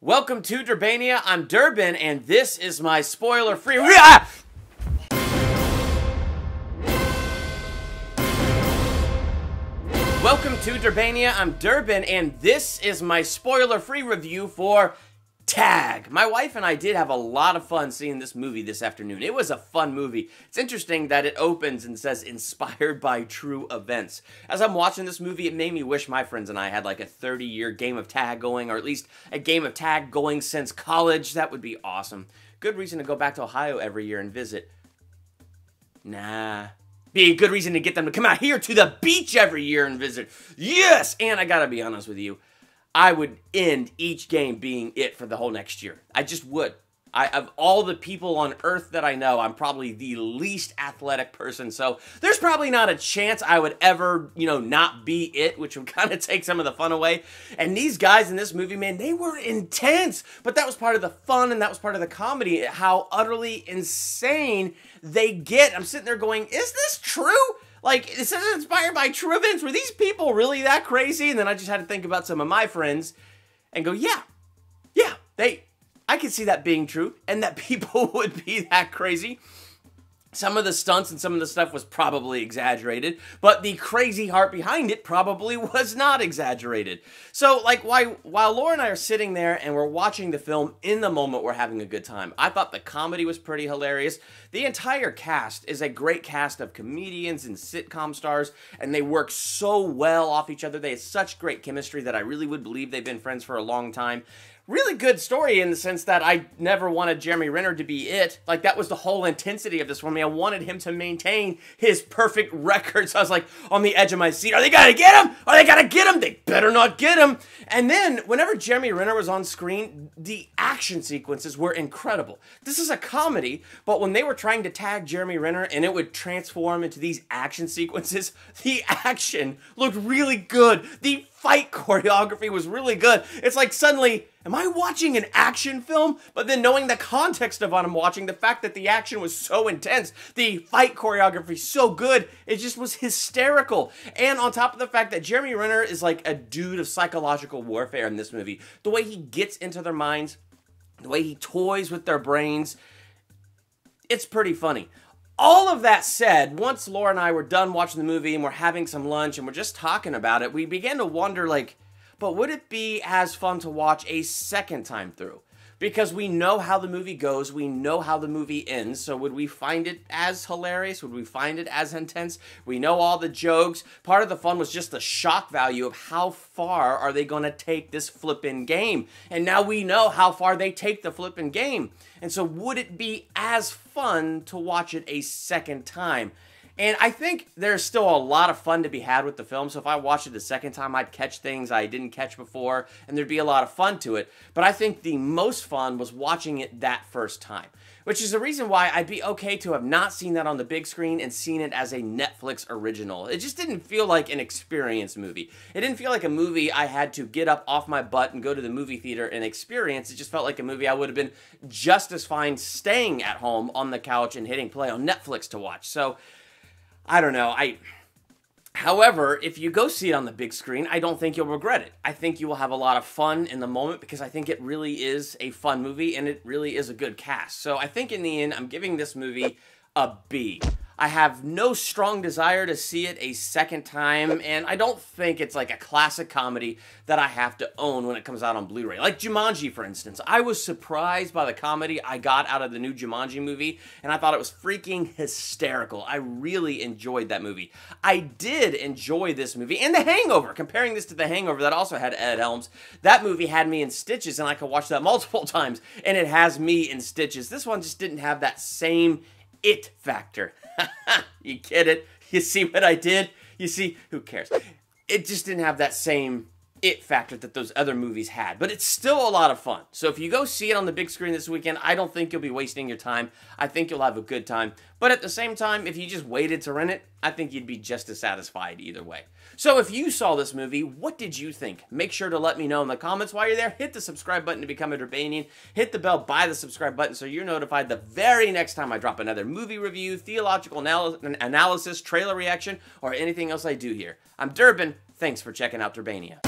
Welcome to Durbania. I'm Durbin, and this is my spoiler-free... Welcome to Durbania. I'm Durbin, and this is my spoiler-free review for Tag. My wife and I did have a lot of fun seeing this movie this afternoon. It was a fun movie. It's interesting that it opens and says inspired by true events. As I'm watching this movie, it made me wish my friends and I had like a 30-year game of tag going, or at least a game of tag going since college. That would be awesome. Good reason to go back to Ohio every year and visit. Nah. Be a good reason to get them to come out here to the beach every year and visit. Yes! And I gotta be honest with you, I would end each game being it for the whole next year. I just would. Of all the people on Earth that I know, I'm probably the least athletic person, so there's probably not a chance I would ever, not be it, which would kind of take some of the fun away. And these guys in this movie, man, they were intense, but that was part of the fun, and that was part of the comedy, how utterly insane they get. I'm sitting there going, is this true? Like, it says inspired by true events. Were these people really that crazy? And then I just had to think about some of my friends and go, yeah, I could see that being true and that people would be that crazy. Some of the stunts and some of the stuff was probably exaggerated, but the crazy heart behind it probably was not exaggerated. So, like, while Laura and I are sitting there and we're watching the film, in the moment we're having a good time. I thought the comedy was pretty hilarious. The entire cast is a great cast of comedians and sitcom stars, and they work so well off each other. They had such great chemistry that I really would believe they've been friends for a long time. Really good story in the sense that I never wanted Jeremy Renner to be it. Like, that was the whole intensity of this for me. I wanted him to maintain his perfect record. So I was like on the edge of my seat. Are they gonna get him? Are they gonna get him? They better not get him. And then whenever Jeremy Renner was on screen, the action sequences were incredible. This is a comedy, but when they were trying to tag Jeremy Renner and it would transform into these action sequences, the action looked really good. The fight choreography was really good. It's like suddenly, am I watching an action film? But then knowing the context of what I'm watching, the fact that the action was so intense, the fight choreography so good, it just was hysterical. And on top of the fact that Jeremy Renner is like a dude of psychological warfare in this movie, the way he gets into their minds, the way he toys with their brains, it's pretty funny. All of that said, once Laura and I were done watching the movie and we're having some lunch and we're just talking about it, we began to wonder, like, but would it be as fun to watch a second time through? Because we know how the movie goes, we know how the movie ends, so would we find it as hilarious? Would we find it as intense? We know all the jokes. Part of the fun was just the shock value of how far are they going to take this flippin' game. And now we know how far they take the flippin' game. And so would it be as fun to watch it a second time? And I think there's still a lot of fun to be had with the film, so if I watched it the second time, I'd catch things I didn't catch before, and there'd be a lot of fun to it. But I think the most fun was watching it that first time, which is the reason why I'd be okay to have not seen that on the big screen and seen it as a Netflix original. It just didn't feel like an experience movie. It didn't feel like a movie I had to get up off my butt and go to the movie theater and experience. It just felt like a movie I would have been just as fine staying at home on the couch and hitting play on Netflix to watch. So I don't know. However, if you go see it on the big screen, I don't think you'll regret it. I think you will have a lot of fun in the moment because I think it really is a fun movie and it really is a good cast. So I think in the end, I'm giving this movie a B. I have no strong desire to see it a second time, and I don't think it's like a classic comedy that I have to own when it comes out on Blu-ray. Like Jumanji, for instance. I was surprised by the comedy I got out of the new Jumanji movie, and I thought it was freaking hysterical. I really enjoyed that movie. I did enjoy this movie, and The Hangover. Comparing this to The Hangover that also had Ed Helms, that movie had me in stitches, and I could watch that multiple times, and it has me in stitches. This one just didn't have that same it factor. You get it? You see what I did? You see? Who cares? It just didn't have that same it factor that those other movies had. But it's still a lot of fun. So if you go see it on the big screen this weekend, I don't think you'll be wasting your time. I think you'll have a good time. But at the same time, if you just waited to rent it, I think you'd be just as satisfied either way. So if you saw this movie, what did you think? Make sure to let me know in the comments while you're there. Hit the subscribe button to become a Durbanian. Hit the bell by the subscribe button so you're notified the very next time I drop another movie review, theological analysis, trailer reaction, or anything else I do here. I'm Durbin. Thanks for checking out Durbania.